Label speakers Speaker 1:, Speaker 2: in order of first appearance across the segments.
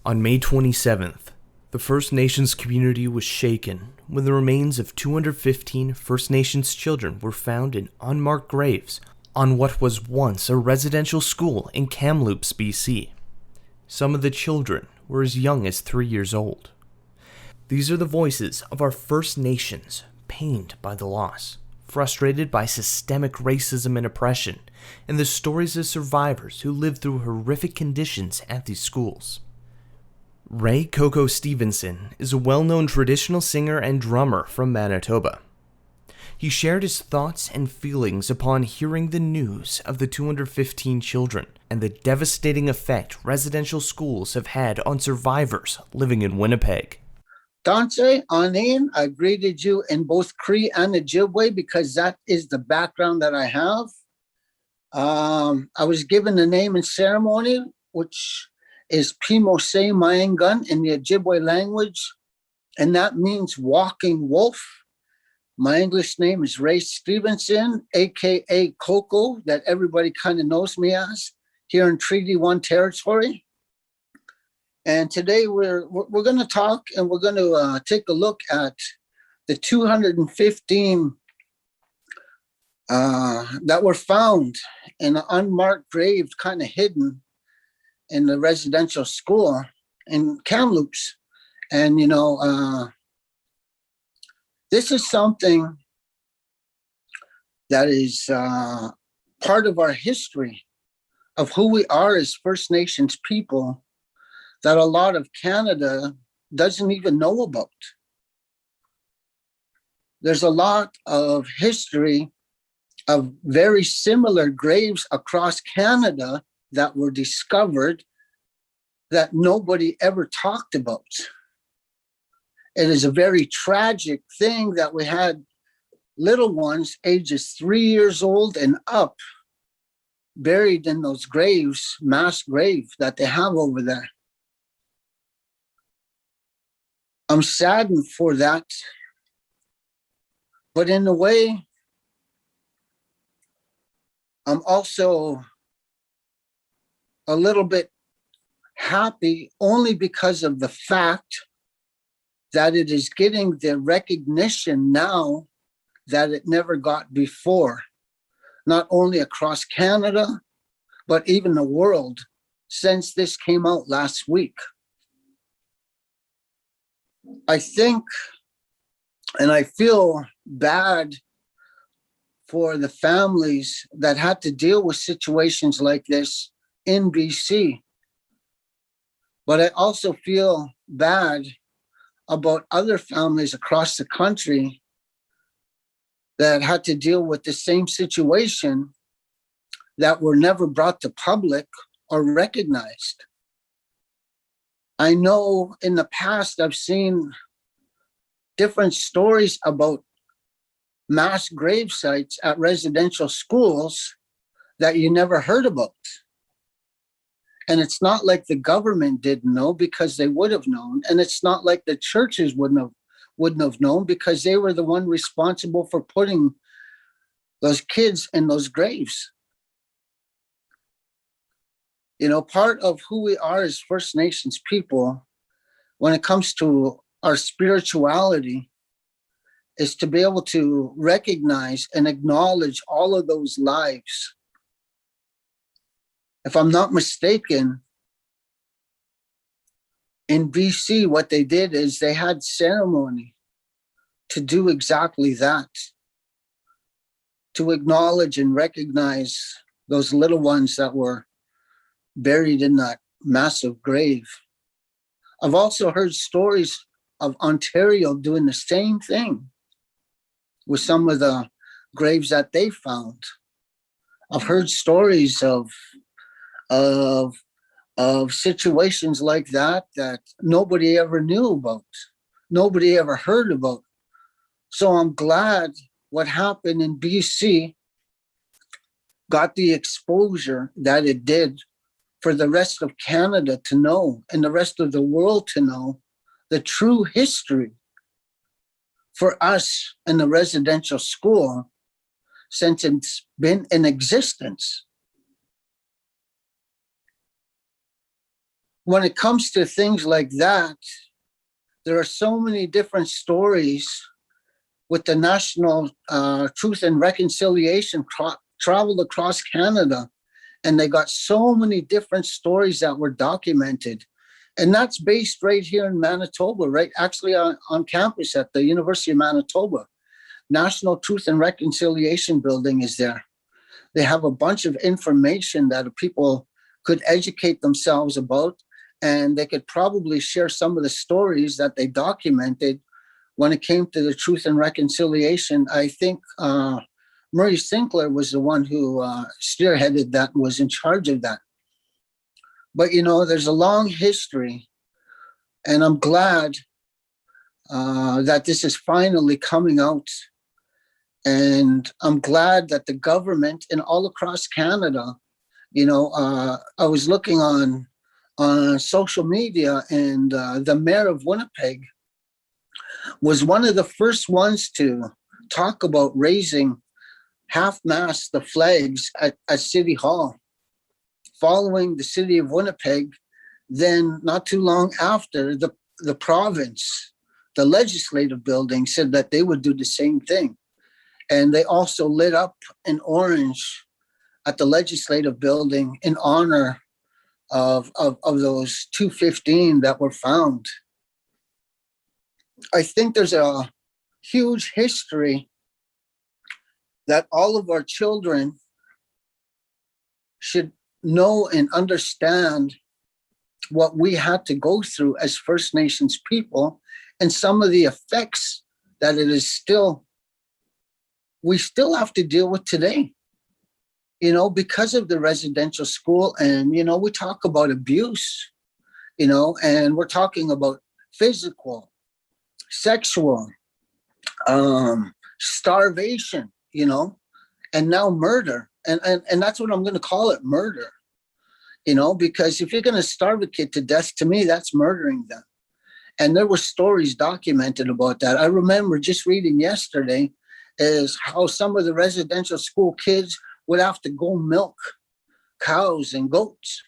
Speaker 1: On May 27th, the First Nations community was shaken when the remains of 215 First Nations children were found in unmarked graves on what was once a residential school in Kamloops, BC. Some of the children were as young as 3 years old. These are the voices of our First Nations, pained by the loss, frustrated by systemic racism and oppression, and the stories of survivors who lived through horrific conditions at these schools. Coco Stevenson is a well-known traditional singer and drummer from Manitoba. He shared his thoughts and feelings upon hearing the news of the 215 children and the devastating effect residential schools have had on survivors living in Winnipeg.
Speaker 2: Dante, Anin, I greeted you in both Cree and Ojibwe because that is the background that I have. I was given the name in ceremony, which is Pimose Mayangun in the Ojibwe language, and that means walking wolf. My English name is Ray Stevenson, aka Coco, that everybody kind of knows me as here in Treaty 1 territory. And today we're going to talk and we're going to take a look at the 215 that were found in an unmarked grave, kind of hidden in the residential school in Kamloops. And, this is something that is part of our history of who we are as First Nations people that a lot of Canada doesn't even know about. There's a lot of history of very similar graves across Canada that were discovered that nobody ever talked about. It is a very tragic thing that we had little ones, ages 3 years old and up, buried in those graves, mass grave that they have over there. I'm saddened for that. But in a way, I'm also a little bit happy only because of the fact that it is getting the recognition now that it never got before, not only across Canada, but even the world since this came out last week. I think, and I feel bad for the families that had to deal with situations like this in BC. But I also feel bad about other families across the country that had to deal with the same situation that were never brought to public or recognized. I know in the past I've seen different stories about mass grave sites at residential schools that you never heard about. And it's not like the government didn't know because they would have known. And it's not like the churches wouldn't have known because they were the one responsible for putting those kids in those graves. Part of who we are as First Nations people, when it comes to our spirituality, is to be able to recognize and acknowledge all of those lives. If I'm not mistaken, in BC, what they did is they had ceremony to do exactly that, to acknowledge and recognize those little ones that were buried in that massive grave. I've also heard stories of Ontario doing the same thing with some of the graves that they found. I've heard stories of situations like that nobody ever knew about, nobody ever heard about. So I'm glad what happened in BC got the exposure that it did for the rest of Canada to know and the rest of the world to know the true history for us in the residential school since it's been in existence. when it comes to things like that, there are so many different stories with the National Truth and Reconciliation traveled across Canada, and they got so many different stories that were documented. And that's based right here in Manitoba, right? Actually on campus at the University of Manitoba. National Truth and Reconciliation building is there. They have a bunch of information that people could educate themselves about, and they could probably share some of the stories that they documented when it came to the Truth and Reconciliation. I think Murray Sinclair was the one who spearheaded that, was in charge of that. But, you know, there's a long history, and I'm glad that this is finally coming out. And I'm glad that the government and all across Canada, you know, I was looking on social media, and the mayor of Winnipeg was one of the first ones to talk about raising half-mast the flags at City Hall. Following the city of Winnipeg, then not too long after, the province, the legislative building, said that they would do the same thing. And they also lit up in orange at the legislative building in honor of those 215 that were found. I think there's a huge history that all of our children should know and understand what we had to go through as First Nations people, and some of the effects that we still have to deal with today, you know, because of the residential school. And, you know, we talk about abuse, you know, and we're talking about physical, sexual, starvation, you know, and now murder. And that's what I'm going to call it, murder, you know, because if you're going to starve a kid to death, to me, that's murdering them. And there were stories documented about that. I remember just reading yesterday is how some of the residential school kids would have to go milk cows and goats,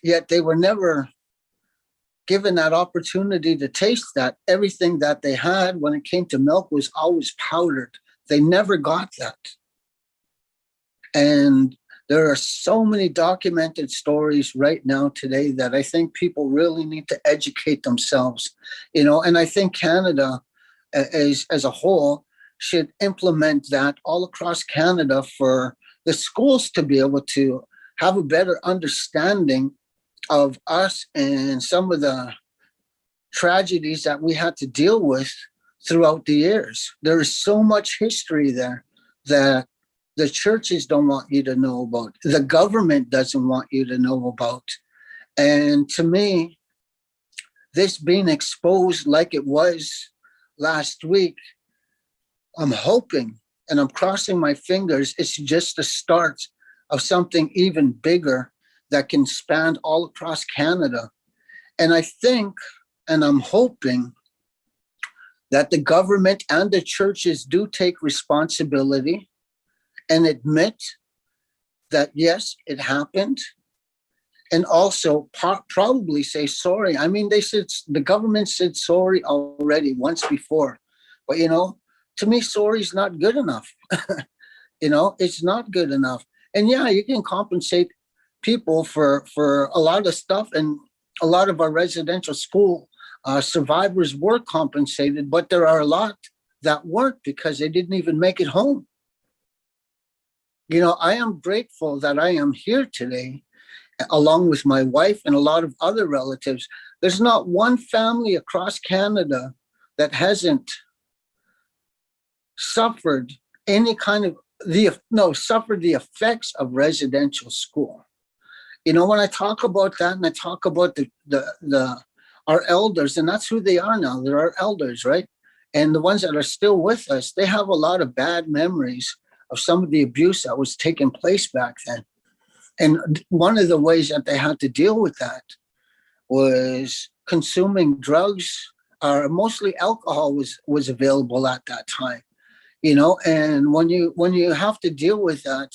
Speaker 2: yet they were never given that opportunity to taste that. Everything that they had when it came to milk was always powdered. They never got that. And there are so many documented stories right now today that I think people really need to educate themselves, you know, and I think Canada as a whole should implement that all across Canada for the schools to be able to have a better understanding of us and some of the tragedies that we had to deal with throughout the years. There is so much history there that the churches don't want you to know about. The government doesn't want you to know about. And to me, this being exposed like it was last week, I'm hoping and I'm crossing my fingers, it's just the start of something even bigger that can span all across Canada. And I think, and I'm hoping, that the government and the churches do take responsibility and admit that, yes, it happened. And also probably say sorry. I mean, the government said sorry already once before. But, you know, to me, sorry is not good enough. You know, it's not good enough. And yeah, you can compensate people for a lot of stuff. And a lot of our residential school survivors were compensated, but there are a lot that weren't because they didn't even make it home. You know, I am grateful that I am here today, along with my wife and a lot of other relatives. There's not one family across Canada that hasn't suffered any kind of suffered the effects of residential school. You know, when I talk about that and I talk about our elders, and that's who they are now. They're our elders, right? And the ones that are still with us, they have a lot of bad memories of some of the abuse that was taking place back then. And one of the ways that they had to deal with that was consuming drugs, or mostly alcohol was available at that time. You know, and when you have to deal with that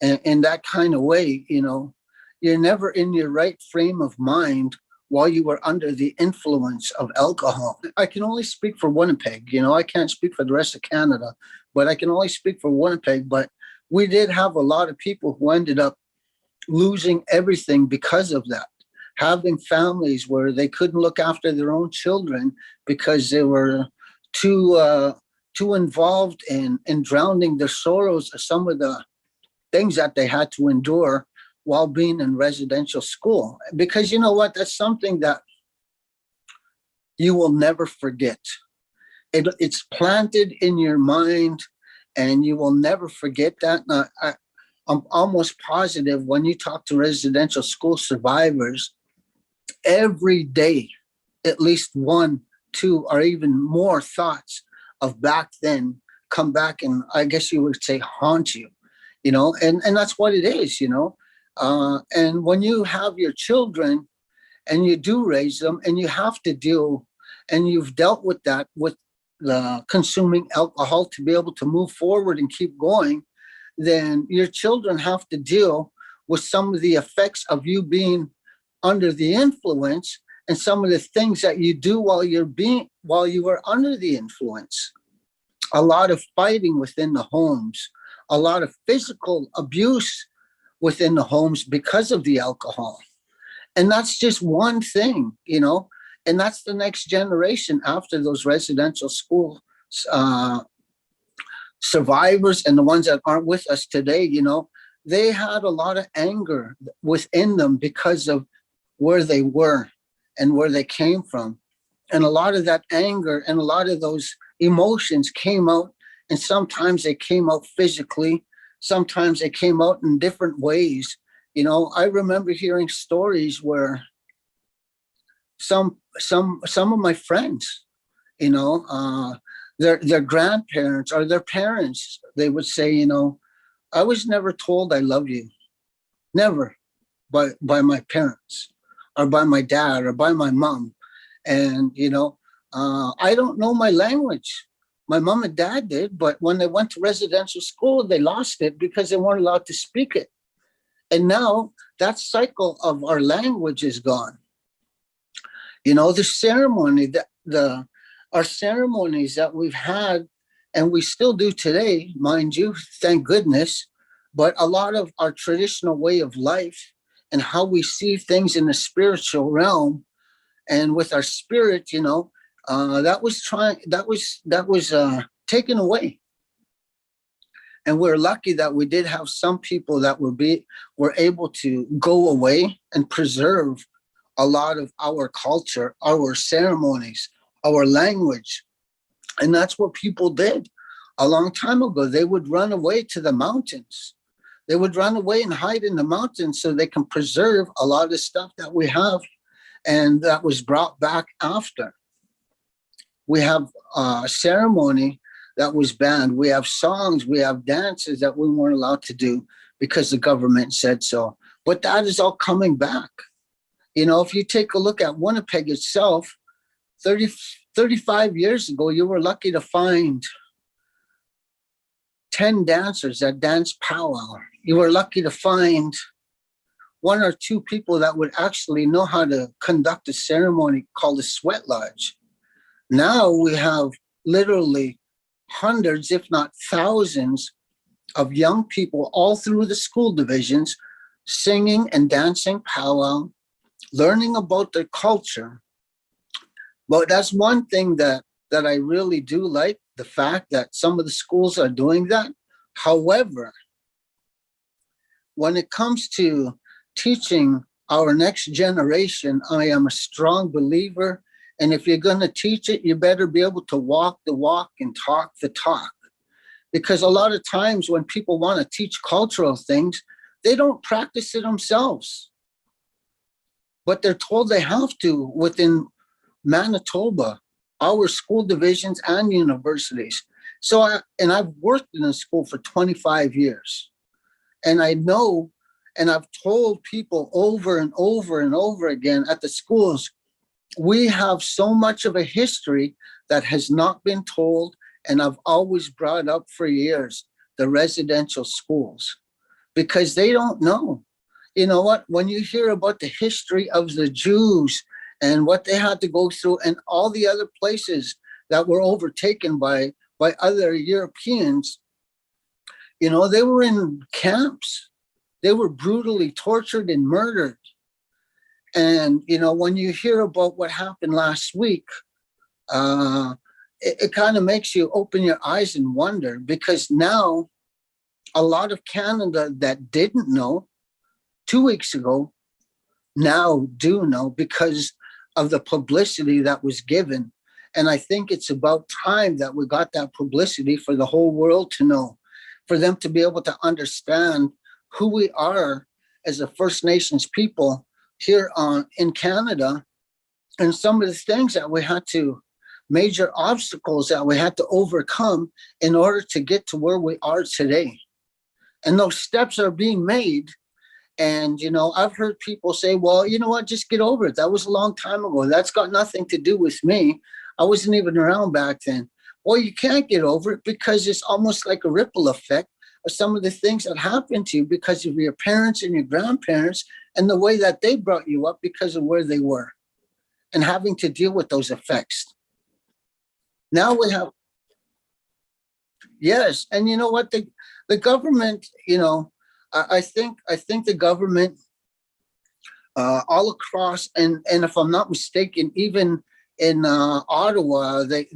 Speaker 2: in that kind of way, you know, you're never in your right frame of mind while you were under the influence of alcohol. I can only speak for Winnipeg. I can't speak for the rest of Canada, but I can only speak for Winnipeg. But we did have a lot of people who ended up losing everything because of that, having families where they couldn't look after their own children because they were too involved in drowning their sorrows of some of the things that they had to endure while being in residential school. Because you know what? That's something that you will never forget. It's planted in your mind and you will never forget that. I'm almost positive when you talk to residential school survivors, every day, at least one, two, or even more thoughts of back then come back and I guess you would say haunt you, and that's what it is, and when you have your children and you do raise them and you have to deal and you've dealt with that, with the consuming alcohol to be able to move forward and keep going, then your children have to deal with some of the effects of you being under the influence and some of the things that you do while you were under the influence. A lot of fighting within the homes, a lot of physical abuse within the homes because of the alcohol. And that's just one thing, and that's the next generation after those residential school survivors and the ones that aren't with us today, they had a lot of anger within them because of where they were and where they came from. And a lot of that anger and a lot of those emotions came out, and sometimes they came out physically, sometimes they came out in different ways. I remember hearing stories where some of my friends, their grandparents or their parents, they would say, I was never told I love you, never, by my parents or by my dad or by my mom. And, I don't know my language. My mom and dad did, but when they went to residential school, they lost it because they weren't allowed to speak it. And now that cycle of our language is gone. The ceremony, our ceremonies that we've had, and we still do today, mind you, thank goodness, but a lot of our traditional way of life and how we see things in the spiritual realm and with our spirit, that was taken away. And we're lucky that we did have some people that were able to go away and preserve a lot of our culture, our ceremonies, our language. And that's what people did a long time ago. They would run away to the mountains. They would run away and hide in the mountains so they can preserve a lot of the stuff that we have and that was brought back after. We have a ceremony that was banned. We have songs, we have dances that we weren't allowed to do because the government said so. But that is all coming back. If you take a look at Winnipeg itself, 35 years ago, you were lucky to find 10 dancers that dance powwow. You were lucky to find one or two people that would actually know how to conduct a ceremony called a sweat lodge. Now we have literally hundreds, if not thousands, of young people all through the school divisions singing and dancing powwow, learning about their culture. But that's one thing that I really do like, the fact that some of the schools are doing that. However, when it comes to teaching our next generation, I am a strong believer. And if you're going to teach it, you better be able to walk the walk and talk the talk. Because a lot of times when people want to teach cultural things, they don't practice it themselves. But they're told they have to within Manitoba, our school divisions and universities. So I've worked in a school for 25 years. And I know, and I've told people over and over and over again at the schools, we have so much of a history that has not been told, and I've always brought up for years, the residential schools, because they don't know. You know what? When you hear about the history of the Jews and what they had to go through and all the other places that were overtaken by other Europeans, they were in camps. They were brutally tortured and murdered. And, when you hear about what happened last week, it kind of makes you open your eyes and wonder, because now a lot of Canada that didn't know 2 weeks ago now do know because of the publicity that was given. And I think it's about time that we got that publicity for the whole world to know, for them to be able to understand who we are as a First Nations people here in Canada, and some of the things that we had to, major obstacles that we had to overcome in order to get to where we are today. And those steps are being made. And, I've heard people say, well, you know what, just get over it. That was a long time ago. That's got nothing to do with me. I wasn't even around back then. Well, you can't get over it because it's almost like a ripple effect of some of the things that happened to you because of your parents and your grandparents and the way that they brought you up because of where they were and having to deal with those effects. Now we have, yes. And you know what, the government, I think the government all across, and if I'm not mistaken, even in Ottawa, they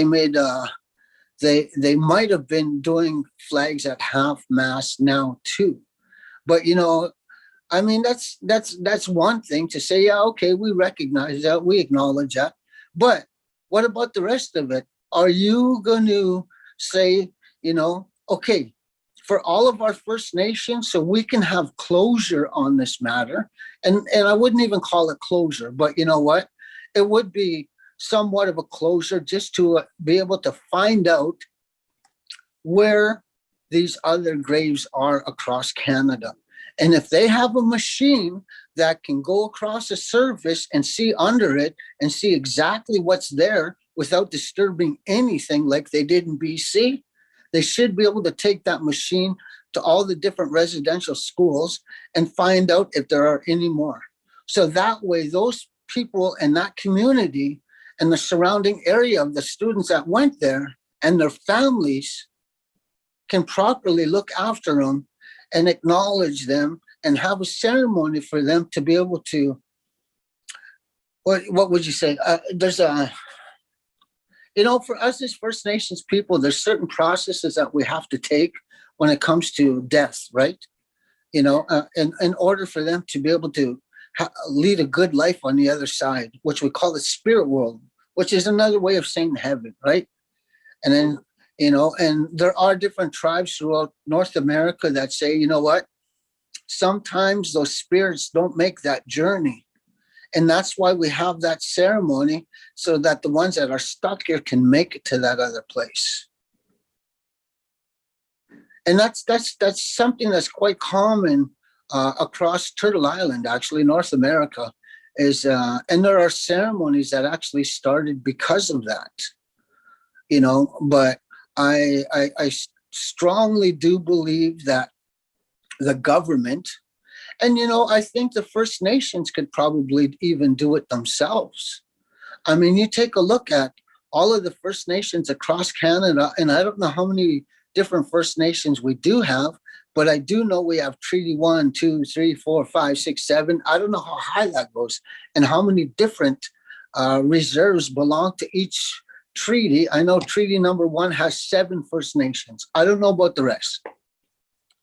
Speaker 2: made they might have been doing flags at half mast now too. But I mean, that's one thing to say, yeah, okay, we recognize that, we acknowledge that. But what about the rest of it? Are you going to say, okay, for all of our First Nations, so we can have closure on this matter? And I wouldn't even call it closure, but you know what? It would be somewhat of a closure just to be able to find out where these other graves are across Canada. And if they have a machine that can go across the surface and see under it and see exactly what's there without disturbing anything like they did in BC, they should be able to take that machine to all the different residential schools and find out if there are any more. So that way, those people in that community and the surrounding area of the students that went there and their families can properly look after them and acknowledge them and have a ceremony for them to be able to, what would you say? There's a, for us as First Nations people, there's certain processes that we have to take when it comes to death, right? In order for them to be able to lead a good life on the other side, which we call the spirit world, which is another way of saying heaven, right? And then, and there are different tribes throughout North America that say, you know what, sometimes those spirits don't make that journey. And that's why we have that ceremony, so that the ones that are stuck here can make it to that other place. And that's something that's quite common across Turtle Island, actually, North America, is, and there are ceremonies that actually started because of that, but I strongly do believe that the government, and, I think the First Nations could probably even do it themselves. I mean, you take a look at all of the First Nations across Canada, and I don't know how many different First Nations we do have, but I do know we have Treaty 1, 2, 3, 4, 5, 6, 7. I don't know how high that goes and how many different reserves belong to each treaty. I know Treaty number 1 has 7 First Nations. I don't know about the rest.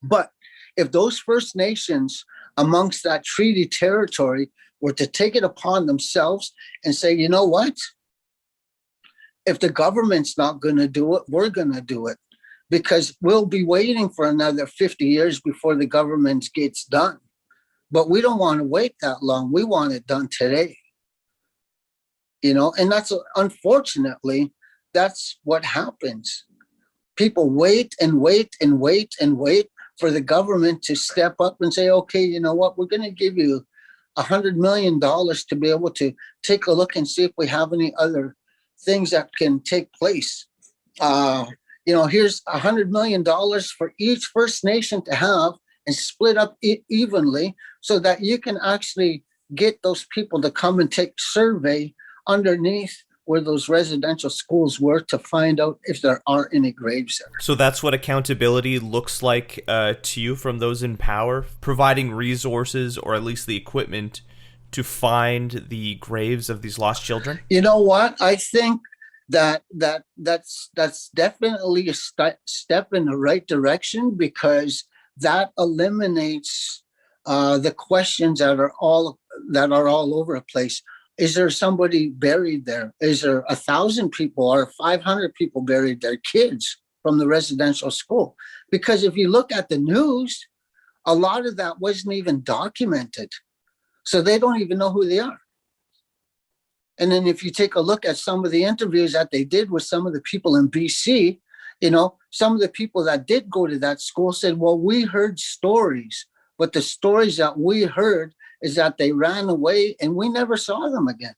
Speaker 2: But if those First Nations amongst that treaty territory were to take it upon themselves and say, you know what? If the government's not going to do it, we're going to do it, because we'll be waiting for another 50 years before the government gets done. But we don't want to wait that long. We want it done today. And that's, unfortunately, that's what happens. People wait and wait and wait and wait for the government to step up and say, okay, you know what, we're going to give you $100 million to be able to take a look and see if we have any other things that can take place. Here's $100 million for each First Nation to have, and split up evenly so that you can actually get those people to come and take survey underneath where those residential schools were to find out if there are any graves there.
Speaker 1: So that's what accountability looks like to you from those in power, providing resources or at least the equipment to find the graves of these lost children?
Speaker 2: You know what? I think that's definitely a step in the right direction, because that eliminates the questions that are all over the place. Is there somebody buried there? Is there 1,000 people or 500 people buried there, kids from the residential school? Because if you look at the news, a lot of that wasn't even documented. So they don't even know who they are. And then if you take a look at some of the interviews that they did with some of the people in BC, some of the people that did go to that school said, well, we heard stories, but the stories that we heard is that they ran away and we never saw them again.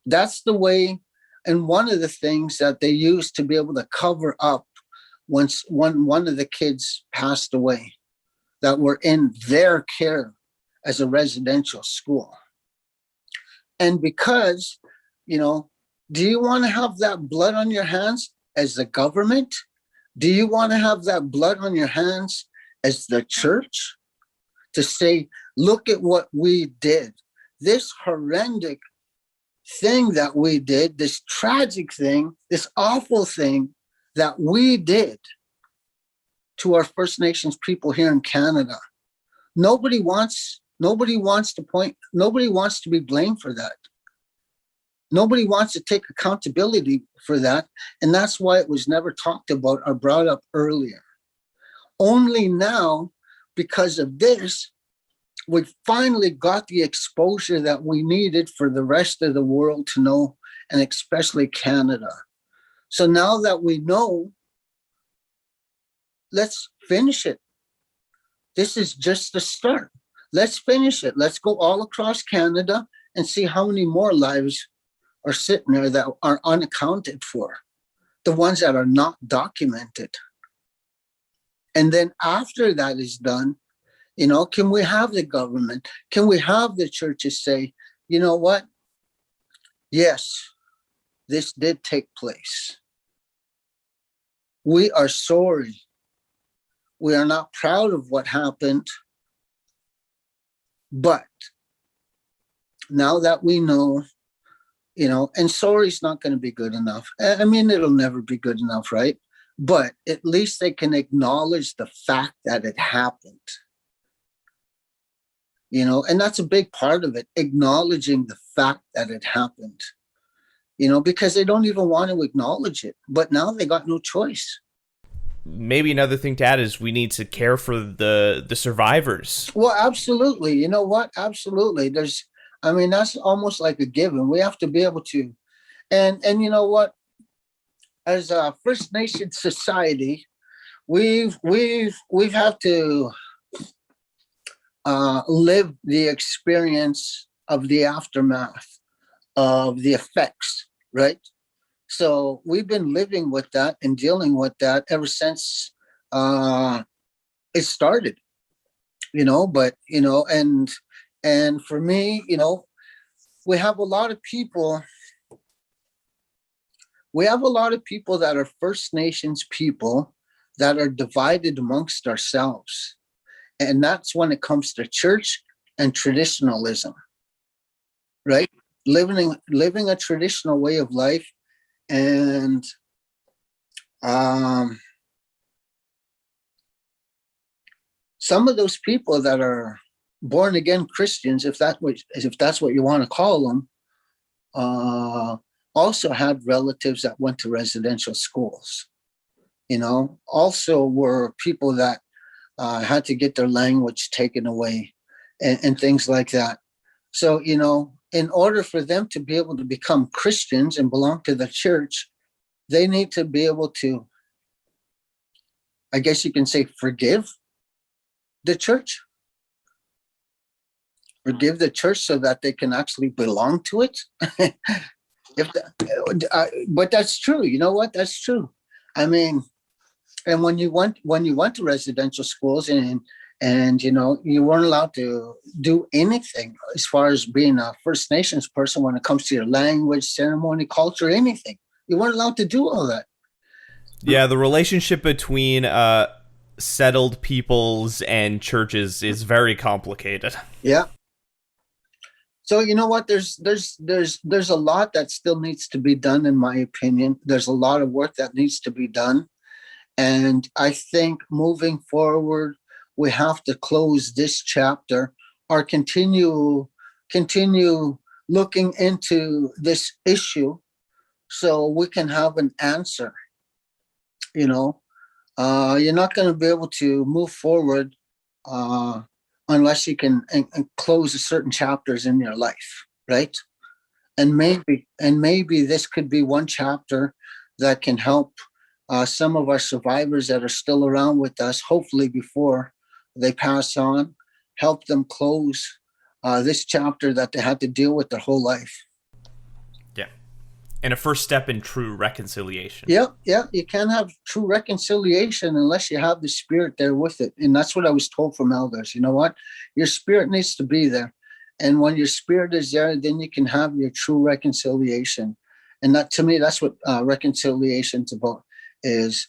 Speaker 2: That's the way, and one of the things that they used to be able to cover up once one of the kids passed away that were in their care as a residential school. And because, do you want to have that blood on your hands as the government? Do you want to have that blood on your hands as the church? To say, look at what we did. This horrendous thing that we did, this tragic thing, this awful thing that we did to our First Nations people here in Canada. Nobody wants to be blamed for that. Nobody wants to take accountability for that. And that's why it was never talked about or brought up earlier. Only now, because of this, we finally got the exposure that we needed for the rest of the world to know, and especially Canada. So now that we know, let's finish it. This is just the start. Let's finish it. Let's go all across Canada and see how many more lives are sitting there that are unaccounted for, the ones that are not documented. And then after that is done, can we have the government? Can we have the churches say, you know what? Yes, this did take place. We are sorry. We are not proud of what happened. But now that we know, and sorry's not going to be good enough. I mean, it'll never be good enough, right? But at least they can acknowledge the fact that it happened. And that's a big part of it, acknowledging the fact that it happened, because they don't even want to acknowledge it. But now they got no choice.
Speaker 1: Maybe another thing to add is we need to care for the survivors.
Speaker 2: Well, absolutely. You know what? Absolutely. That's almost like a given. We have to be able to. And you know what? As a First Nation society, we've had to live the experience of the aftermath of the effects, right? So we've been living with that and dealing with that ever since it started, and for me, we have a lot of people that are First Nations people that are divided amongst ourselves. And that's when it comes to church and traditionalism, right? Living a traditional way of life. And some of those people that are born again Christians, if that's what you want to call them, also had relatives that went to residential schools. Also were people that had to get their language taken away and things like that. So, in order for them to be able to become Christians and belong to the church, they need to be able to, I guess you can say, forgive the church. Forgive the church so that they can actually belong to it. But that's true. You know what? That's true. I mean, And when you went to residential schools, and you weren't allowed to do anything as far as being a First Nations person when it comes to your language, ceremony, culture, anything. You weren't allowed to do all that.
Speaker 1: Yeah, the relationship between settled peoples and churches is very complicated.
Speaker 2: Yeah. So you know what? There's a lot that still needs to be done, in my opinion. There's a lot of work that needs to be done. And I think moving forward, we have to close this chapter or continue looking into this issue so we can have an answer. You know, you're not going to be able to move forward uh, unless you can and close certain chapters in your life, right? And maybe this could be one chapter that can help some of our survivors that are still around with us, hopefully before they pass on, help them close this chapter that they had to deal with their whole life.
Speaker 1: Yeah. And a first step in true reconciliation.
Speaker 2: Yeah, yeah. You can't have true reconciliation unless you have the spirit there with it. And that's what I was told from elders. You know what? Your spirit needs to be there. And when your spirit is there, then you can have your true reconciliation. And that, to me, that's what reconciliation's about, is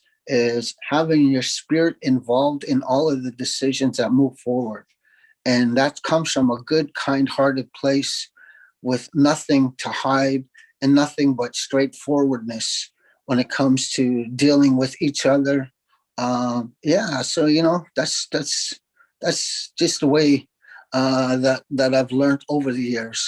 Speaker 2: having your spirit involved in all of the decisions that move forward. And that comes from a good, kind-hearted place with nothing to hide and nothing but straightforwardness when it comes to dealing with each other. Yeah, so that's just the way that I've learned over the years.